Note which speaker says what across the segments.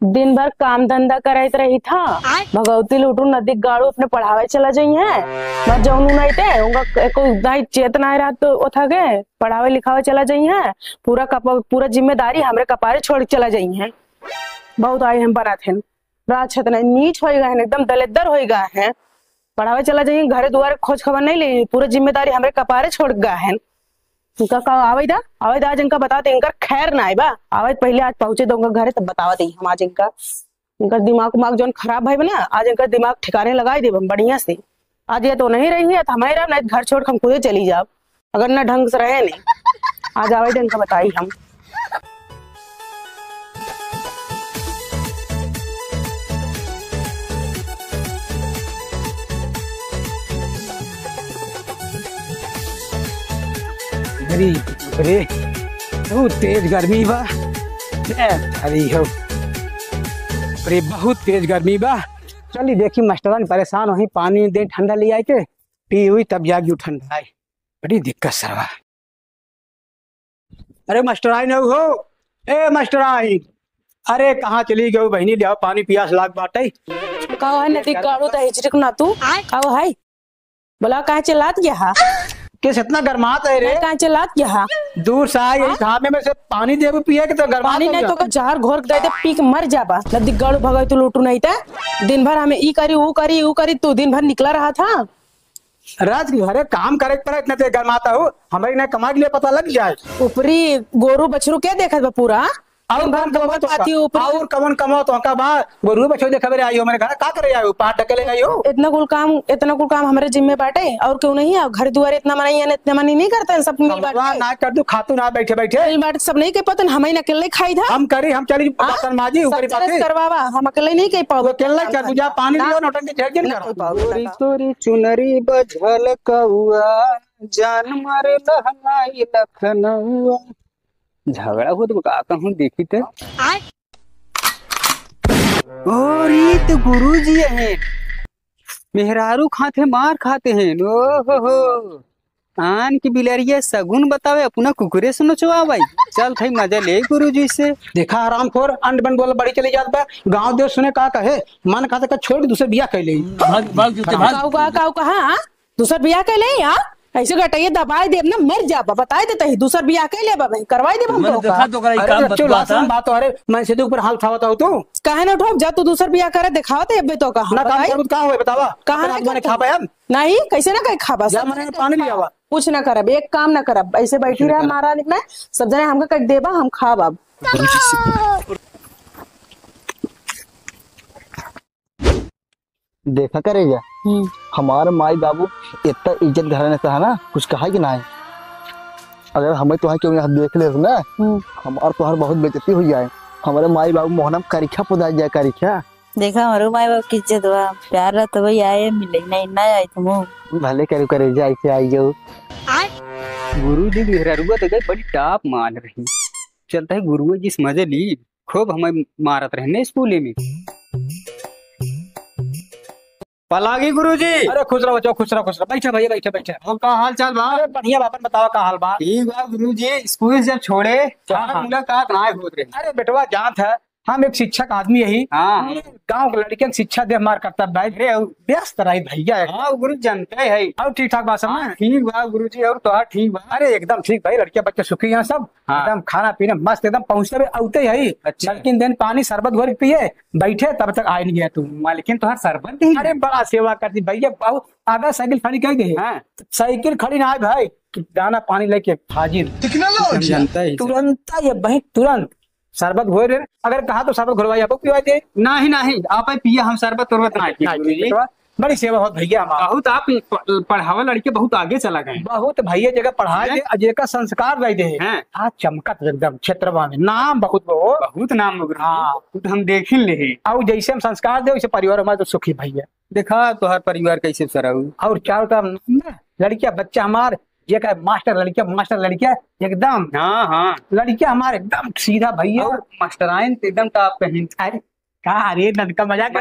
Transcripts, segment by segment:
Speaker 1: दिन भर काम धंधा करत रही था। भगवती लुटू नदी गाड़ू अपने पढ़ावे चला जाई है। मैं जौनू नहीं थे उनका एको दाई चेतना है रात उठा गए पढ़ावे लिखावे चला जाई है। पूरा जिम्मेदारी हमरे कपारे छोड़ के चला जाई है। बहुत आए हम बना थे रात छत नीच हो गए एकदम दलेदर हो गए हैं। पढ़ावे चला जाइए घरे दुआरे खोज खबर नहीं ली पूरा जिम्मेदारी हमरे कपारे छोड़ गए हैं। उनका का आवेदा आज इनका बताते इनका खैर ना आए बा आवेद पहले आज पहुंचे दूंगा घरे तब बतावा दी हम आज इनका दिमाग जो खराब है ना आज इनका दिमाग ठिकाने लगाई दे बढ़िया से। आज ये तो नहीं रही है हमारे नहीं घर छोड़ हम खुदे चली जाओ अगर ना ढंग से रहे नहीं। आज आवेद इनका बताई हम।
Speaker 2: अरे बहुत तेज गर्मी बा। अरे हो अरे बहुत तेज गर्मी बा। चली देखी मास्टरान परेशान हो पानी दे ठंडा ले आए थे पी हुई तब जागी ठंडा आई बड़ी दिक्कत सरवा। अरे मास्टराइन हो ए मास्टराइन अरे कहाँ चली गई बहनी ले पानी पियास लाग बाटे।
Speaker 1: का है नदी गाड़ू त हिचरिक ना तू का है बोला कहाँ चलात गया हा
Speaker 2: किस इतना गर्मात है रे
Speaker 1: कहाँ चलात गया
Speaker 2: दूर से आई खाने में से पानी दे पिए के तो गर्मा
Speaker 1: पानी नहीं तो जार घोर दे दे पी के मर जाबा नदी गाड़ू भगाई तू लूटू नहीं था। दिन भर हमें ई करी वो करी तू दिन भर निकला रहा था।
Speaker 2: राज घरे काम करे पर इतना तेज गर्माता हो हमारी ना कमा के लिए पता लग जाए।
Speaker 1: ऊपरी गोरू बछरू क्या देखत बा पूरा
Speaker 2: और कवन कमो तो का बा गोरू बछो देखे रे आयो मैंने घर का करे आयो पाट ढकेले आयो।
Speaker 1: इतना कुल काम हमारे जिम्मे बाटे और क्यों नहीं है घर दुआरे इतना मनाई है इतना मनी नहीं करते सब मिल बाटे
Speaker 2: ना कर दू खातू ना बैठे बैठे
Speaker 1: बाटे सब नहीं के पता हम ही अकेले खाई था
Speaker 2: हम करी हम चली बर्तन माजी ऊपर बातें
Speaker 1: करवावा हम अकेले नहीं कह पाओ
Speaker 2: अकेले कर जा पानी लियो नौटंकी झड़जन कर तोरी तोरी चुनरी बझल कौआ जान मारे लहलाई लखनऊ झगड़ा हो तो का कहूं देखी थे और ये तो गुरुजी है मेहरारू खाते मार खाते हैं। ओहो आन की बिलरिया सगुन बतावे अपना कुकुरे सुनो चुआ भाई चल भाई मजा ले गुरुजी से। देखा आराम खोर अंड बन बोल बड़ी चली जात बा गांव देश सुने का कहे मन खाता का छोड़ दूसरे बियाह कर ले
Speaker 1: दूसर बियाह कर ले यार ऐसे गटाइए दबाई दे ना मर जा बताए देता ही दूसर बियाह के ले बाबा करवाई दे हम
Speaker 2: तो आसान बात अरे मैं सीधे ऊपर हाल उठावता हूं तू
Speaker 1: काहे ना उठाओ जा तू दूसर बियाह करे दिखावत है अबे तो का
Speaker 2: ना काम करू का होए बतावा
Speaker 1: कहां
Speaker 2: मैंने खा पाया
Speaker 1: नहीं कैसे ना कहीं खाबा
Speaker 2: जा मैंने पानी लिया हुआ
Speaker 1: कुछ ना करब एक काम ना करब ऐसे बैठी रहा मारा में सब जने हमका कट देबा हम खाब अब
Speaker 3: देखा करेगा हमारे माई बाबू इतना इज्जत घराने से है ना कुछ कहा कि ना है अगर हमें तो क्यों यहाँ देख ले ना हमारे तो बहुत बेइज्जती हो जाए। हमारे माई बाबू मोहनम करीखा पुदा जाए करीखा
Speaker 4: देखा हमारे माई बाबू की इज्जत हुआ प्यार रहा तो भाई आए मिले नहीं ना आए तुम
Speaker 3: भले करे जाए से आई जाओ।
Speaker 2: गुरु जी मेहरारूआ तो बड़ी टाप मान रही चलता है गुरुआ जी मजे ली खूब हमें मारत रहने स्कूल में पलागी गुरुजी। अरे खुश रहो बच्चों खुश रहो बैठे भैया बैठे और का हाल चाल बा बढ़िया बापन बताओ का हाल बा ठीक बा गुरुजी स्कूल जब छोड़े मुलाकात ना होत रही। अरे बेटवा जानत है हम एक शिक्षक आदमी यही गांव के लड़कियों सीक्षा दे हमार करता व्यस्त रही भैया। हाँ गुरु जानते है और ठीक ठाक बात सब ठीक बा गुरुजी और तो ठीक बा। अरे एकदम ठीक भाई लड़कियां बच्चे सुखी यहाँ सब एकदम खाना पीना मस्त एकदम पहुँचते हुए आते ही लेकिन दिन पानी शरबत भर पिए बैठे तब तक आए नहीं गया तू लेकिन तुम्हारा शरबत नहीं। अरे बड़ा सेवा करती भैया बहुत आगे साइकिल खड़ी कर गई साइकिल खड़ी ना आए भाई दाना पानी लेके हाजिर तुरंत ये भाई तुरंत शरबत घोर अगर कहा तो शरबत घोरवाई आपको पिवा दे नहीं आप पिया हम शरबत तुरंत ना बड़ी सेवा हो भैया बहुत आप पढ़ावा लड़के बहुत आगे चला गए बहुत भैया जगह पढ़ाए अजय का संस्कार रह दे आज चमकत एकदम क्षेत्र में नाम बहुत नाम हम देख ले और जैसे हम संस्कार दे वैसे परिवार हमारे तो सुखी भैया देखा तो हर परिवार कैसे सराऊ और चारों तरफ लड़कियां बच्चा हमारे ये का मास्टर लड़कियां एकदम लड़कियां हमारे एकदम सीधा भैया मास्टराइन एकदम टॉप पे हैं। अरे कहा अरे ननका मजाक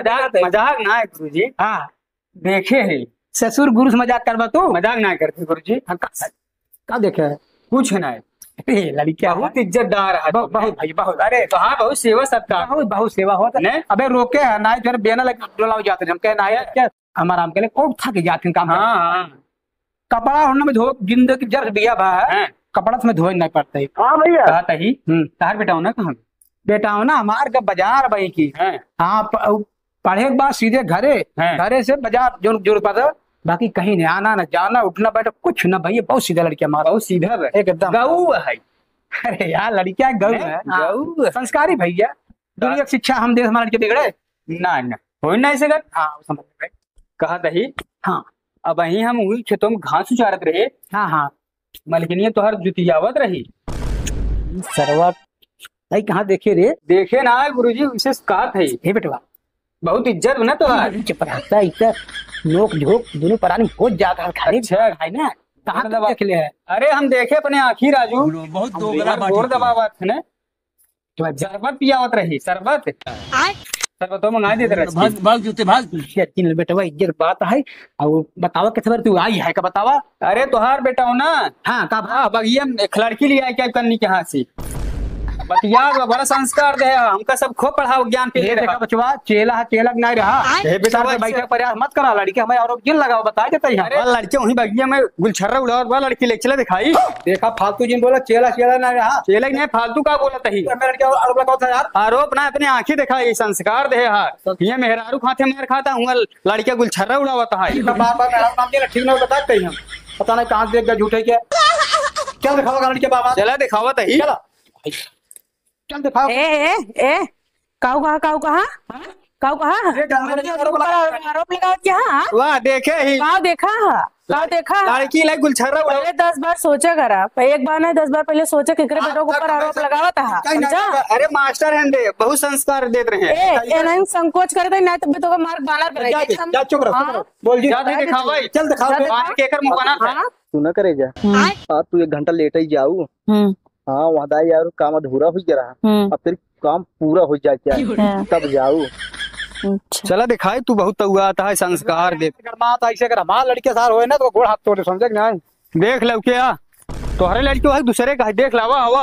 Speaker 2: ना है गुरुजी। हाँ देखे है ससुर गुरु से मजाक करवा तो मजाक ना करते गुरुजी। का देखे है कुछ ना है लड़कियां बहुत इज्जतदार है, बहुत भाई बहुत। अरे तो हाँ, बहुत सेवा सत्कार, बहुत बहुत सेवा होता है। अबे रोके है ना, इधर बेना लग डोलाओ जाते हम कह ना है क्या हमारा हम के लिए को थक जाते काम। हाँ कपड़ा होना में धो जिंदगी जब बिया बा है कपड़ा तो में धोए नहीं पड़ता है। हाँ भैया कहता ही तार बेटा हो ना, कहाँ बेटा हो ना हमार का बाजार भाई की। हाँ पढ़े के बाद सीधे घरे से बाजार जो जरूरत पड़ता, बाकी कहीं नहीं आना ना जाना उठना बैठा कुछ ना भैया, बहुत सीधा लड़कियां हमारा, बहुत सीधा है एकदम गऊ है। अरे यार लड़कियां गऊ है, गऊ संस्कारी भैया। दुनिया की शिक्षा हम देश हमारे लड़के बिगड़े ना ना हो ना ऐसे। हाँ समझ गए कहा दही। हाँ अब वही हम वही खेतों में घास उचारत रहे। हाँ हाँ मलकिनिया तो हर जुतियावत रही सरवा भाई। कहाँ देखे रे? देखे ना गुरुजी, विशेष कहा था हे बेटवा बहुत इज्जत बना तो चपराता इतना नोक झोंक दोनों परानी हो जाता है खाने है ना। कहाँ दबा के लिए है? अरे हम देखे अपने आँखी राजू, बहुत दबावत है ना, तो शरबत पियावत रही शरबत तो मंगा देते रहे। भाग जूते भाग बेटा इज्जत बात है। और बतावा कितने तू आई है का बतावा? अरे तुहार बेटा हो ना। हाँ का बगिया एक लड़की लिया क्या करनी के हाथ से बतिया बड़ा संस्कार दे हमका सब खूब पढ़ाओ ज्ञान पे देखा बचवा चेला नहीं रहा बेटा बैठा प्रयास मत करा लड़की हमें और जिन लगाओ बता देते हैं। अरे लड़के वहीं बगिया में गुलछर्रा उड़ावत लड़की ले चला दिखाई देखा फालतू जिन बोला चेला नहीं रहा, चेला नहीं फालतू का बोला तही आरोप लगाओ था यार। आरोप ना अपने आंखें देखा ये संस्कार दे यार, ये मेहरारू खाते मार खाता हूँ लड़किया गुलछर्रा उड़ावत है ठीक ना बताते हम पता नहीं कहाँ देख गया झूठे क्या दिखावा लड़के बाबा चला दिखावत है चला चल दिखाओ।
Speaker 1: ए काऊ कहा आरोप लगाओ क्या?
Speaker 2: वाह देखे ही
Speaker 1: काऊ देखा
Speaker 2: लड़की लाइक गुलछर्रा
Speaker 1: पहले 10 बार सोचा करा, एक बार नहीं 10 बार पहले सोचा केकरे बेटों के ऊपर आरोप लगावा था।
Speaker 2: अरे मास्टर हैं दे बहुत संस्कार देते रहे
Speaker 1: ए नहीं संकोच करते नहीं तो बेटों का मार्क बानर बनेगा।
Speaker 2: जा चुप रहो बोल जी ज्यादा दिखाओ भाई चल दिखाओ मार केकर मुंह बना था
Speaker 3: तू ना करे जा। आज तू 1 घंटा लेट ही जाऊ। हाँ वहाँ दाई यार काम अधूरा हो जा रहा, अब तेरे काम पूरा हो जाए क्या तब जाऊ।
Speaker 2: चला दिखाई तू बहुत तउआ आता है संस्कार दे ऐसे कर हमारा लड़के सार होए ना तो गोड़ हाथ तोड़े समझे नहीं। देख लो क्या तोहरे लड़के है दूसरे का देख लावा हवा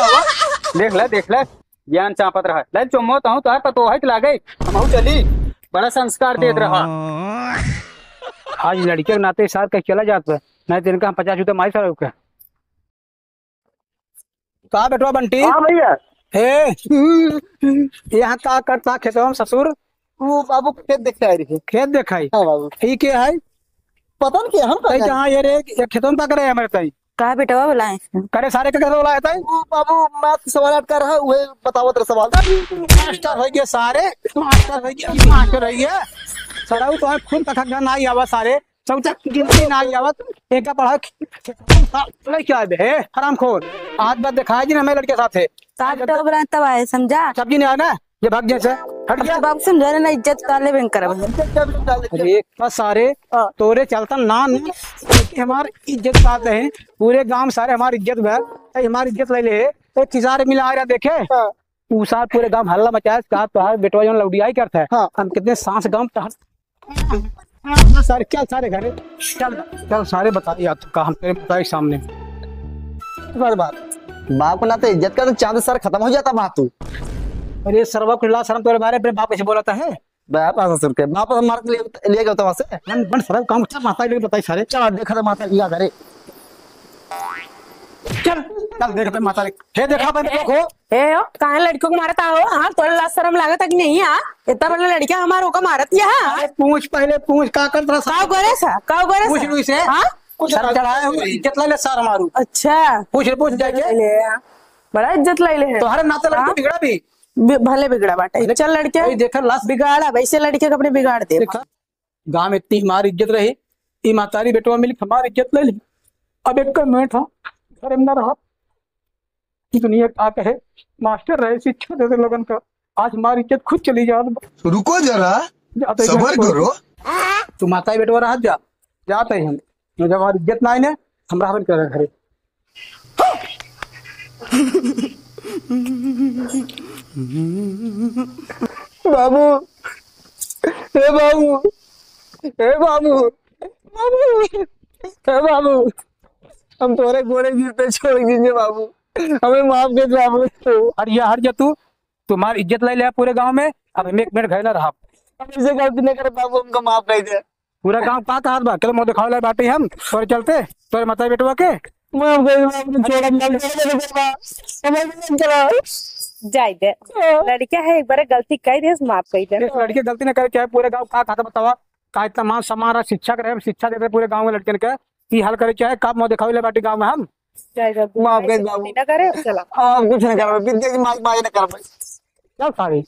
Speaker 2: देख ले ज्ञान चापत रहा ले चुमोत हूँ तो पतो है लागे हम चली बड़ा संस्कार देत रहा। आज लड़के के नाते साथ कहीं चला जाता है नहीं तो इनका 50 जूते माई साहब का कहा बेटवा बंटी।
Speaker 3: हाँ भैया
Speaker 2: यहाँ का करता खेतों ससुर
Speaker 3: वो बाबू खेत देखते है
Speaker 2: खेत दिखाई।
Speaker 3: हाँ बाबू
Speaker 2: ठीक है
Speaker 3: पता नहीं क्या हम
Speaker 2: कहाँ ये रे खेतों का करे हमारे ताई
Speaker 4: कहा बेटा बुलाए
Speaker 2: करे सारे का बोला है
Speaker 3: बाबू मैथ सवाल कर रहा है बताओ तेरा सवाल
Speaker 2: मास्टर हो गया सारे मास्टर हो गया सराऊ तो खुद तक ना आई आवा सारे चौचा गिनती ना आई आवत एक का पढ़ा क्या है हरामखोर आज बात दिखाया जी हमें लड़के साथ है
Speaker 4: बेटा बुलाए तब आए समझा
Speaker 2: सब्जी नहीं आया ना ये भाग जैसे हट गया
Speaker 4: बाबू समझा ना इज्जत काले बैंक कर
Speaker 2: अरे सारे तोरे चलता ना हमारी इज्जत पाते हैं पूरे गांव सारे हमारी इज्जत है हमारी इज्जत ले ले एक किसारे मिला आ रहा देखे सार पूरे गांव हल्ला मचाया कहा तो बेटवा जो लौडियाई करता है हम कितने सांस गांव सारे क्या सारे घरे चल सारे बता दिया तो हम तेरे बताए सामने
Speaker 3: बाप को ना तो इज्जत का तो चांद सर खत्म हो जाता बात तू।
Speaker 2: अरे सर्वा खुला शर्म तेरे बारे में बाप कैसे बोलाता है
Speaker 3: बाप ससुर के बाप हमारे ले गया वहां से
Speaker 2: बन सरब काम अच्छा माता लोग बताई सारे
Speaker 3: चल देखा था माता क्या करे
Speaker 2: चल चल देखते माता हे देखा बन देखो
Speaker 1: ए कहां लड़कियों को मारता हो? हाँ तोरा लाज शर्म लागत कि नहीं? हाँ इतना बड़ा लड़किया हमारे को मारत है।
Speaker 2: पूछ पहले पूछ का कर पूछ लू इसे
Speaker 1: हाँ
Speaker 2: कुछ सर चढ़ाए हुए इज्जत ले सार मारू।
Speaker 1: अच्छा
Speaker 2: पूछ जाके
Speaker 1: बड़ा इज्जत ले ले
Speaker 2: तुम्हारे नाते लड़की बिगड़ा भी
Speaker 1: भले बिगड़ा बाटा चल लड़के
Speaker 2: देखा लास्ट
Speaker 1: बिगाड़ा वैसे लड़के कपड़े बिगाड़ दे।
Speaker 2: गाँव में इतनी हमारी इज्जत रही ये मातारी बेटवा मिली हमारी इज्जत ले ली। अब एक मिनट था न रहा दुनिया आ कहे मास्टर रहे शिक्षा देते लोगन का आज हमारी इज्जत खुद चली जा।
Speaker 5: रुको जरा सबर करो
Speaker 2: तू माता बेटवा रहा जाते ही हम जब हमारी इज्जत ना आई हम राहत कर घरे
Speaker 3: बाबू हे बाबू हे बाबू बाबू हे बाबू हम तोरे गोरे गिरते छोड़ दीजिए बाबू हमें माफ कर दो बाबू।
Speaker 2: हट जा तू, तुम्हारी इज्जत ले लिया पूरे गांव में। अब हम 1 मिनट घर ना रहा।
Speaker 3: हम इसे गलती नहीं करे बाबू, हमको माफ कर दे।
Speaker 2: पूरा गांव का हाथ बा चलो मुंह दिखाओ ले बाटे हम तोरे चलते तोरे माता बेटवा के
Speaker 3: माफ कर दो बाबू, छोड़ा मत करो।
Speaker 1: जाय दे, लड़का है एक बार गलती कर दे माफ कर दे।
Speaker 2: इस लड़की गलती न करे चाहे पूरे गांव का खाता बतावा का इतना मान सम्मान रहा, शिक्षा करे, शिक्षा देते पूरे गांव में लड़के के की हाल करे चाहे का मुंह दिखाओ ले बाटे गांव में हम।
Speaker 1: जाय दे,
Speaker 3: माफ कर दो बाबू।
Speaker 1: ना करे चला।
Speaker 3: आप कुछ नहीं कर पाए, विद्या की माफ ना कर पाए।
Speaker 2: चल सारी